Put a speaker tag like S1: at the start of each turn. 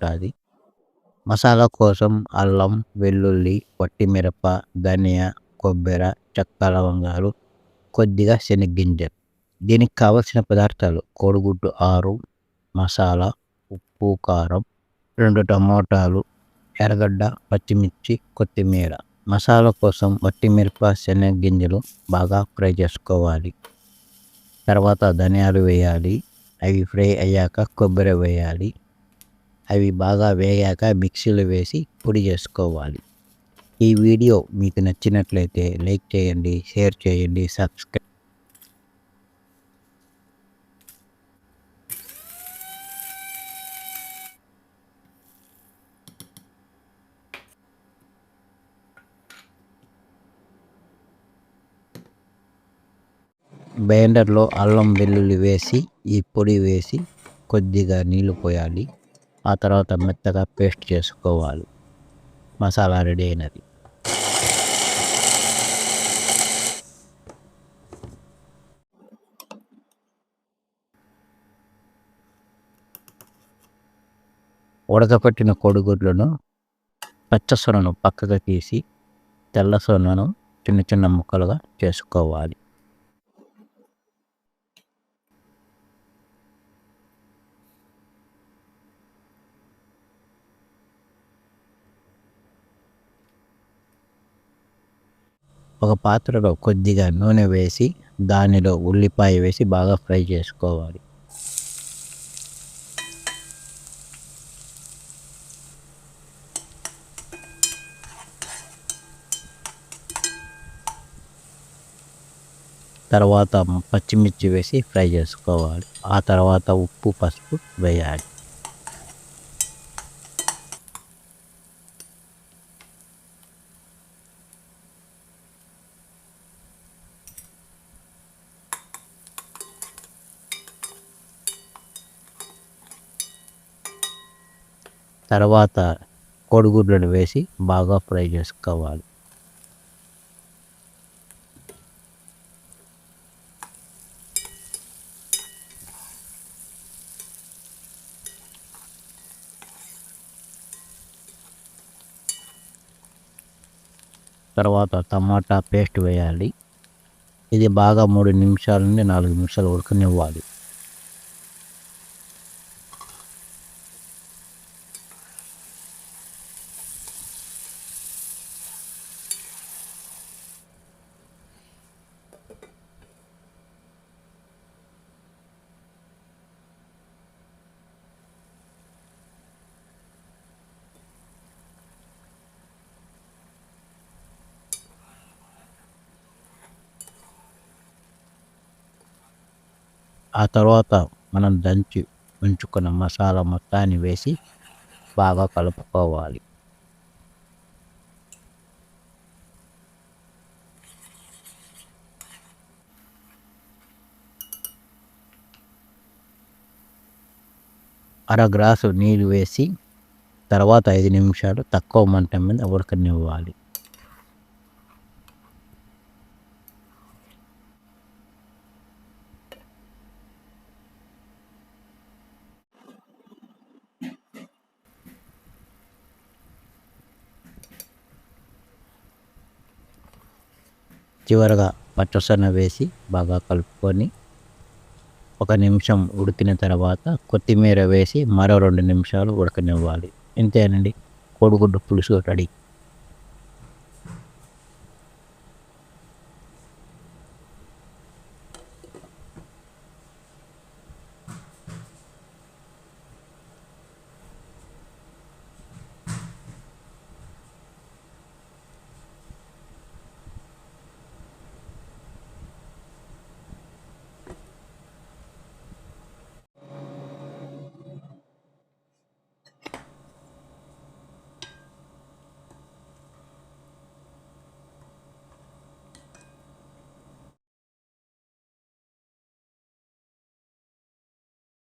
S1: ఉంటుంది. మసాలా కోసం అల్లం, వెల్లుల్లి, వట్టిమిరప, ధనియా, కొబ్బరి, చెక్క, లవంగాలు, కొద్దిగా శనగ్గింజలు. దీనికి కావలసిన పదార్థాలు: కోడిగుడ్డు 6, మసాలా, ఉప్పు, కారం, 2 టమోటాలు, ఎర్రగడ్డ, పచ్చిమిర్చి, కొత్తిమీర. మసాలా కోసం వట్టిమిరప, శనగ్గింజలు బాగా ఫ్రై చేసుకోవాలి. తర్వాత ధనియాలు వేయాలి. అవి ఫ్రై అయ్యాక కొబ్బరి వేయాలి. అవి బాగా వేగాక మిక్సీలో వేసి పొడి చేసుకోవాలి. ఈ వీడియో మీకు నచ్చినట్లయితే లైక్ చేయండి, షేర్ చేయండి, సబ్స్క్రైబ్. బ్లెండర్లో అల్లం, వెల్లుల్లి వేసి ఈ పొడి వేసి కొద్దిగా నీళ్లు పోయాలి. ఆ తర్వాత మెత్తగా పేస్ట్ చేసుకోవాలి. మసాలా రెడీ అయినది. ఉడకపెట్టిన కోడిగుడ్లను పచ్చ సొనను పక్కకు తీసి తెల్ల సొనను చిన్న చిన్న ముక్కలుగా చేసుకోవాలి. ఒక పాత్రలో కొద్దిగా నూనె వేసి దానిలో ఉల్లిపాయ వేసి బాగా ఫ్రై చేసుకోవాలి. తర్వాత పచ్చిమిర్చి వేసి ఫ్రై చేసుకోవాలి. ఆ తర్వాత ఉప్పు, పసుపు వేయాలి. తర్వాత కోడిగుడ్లను వేసి బాగా ఫ్రై చేసుకోవాలి. తర్వాత టమాటా పేస్ట్ వేయాలి. ఇది బాగా 3 నిమిషాల నుండి 4 నిమిషాలు ఉడకనివ్వాలి. ఆ తర్వాత మనం దంచి ఉంచుకున్న మసాలా మొత్తాన్ని వేసి బాగా కలుపుకోవాలి. అర గ్లాసు నీళ్ళు వేసి తర్వాత 5 నిమిషాలు తక్కువ మంట మీద ఉడకనివ్వాలి. చివరగా పచ్చసొన వేసి బాగా కలుపుకొని 1 నిమిషం ఉడికిన తర్వాత కొత్తిమీర వేసి మరో 2 నిమిషాలు ఉడకనివ్వాలి. ఇంతేనండి, కోడిగుడ్డు పులుసు రెడీ.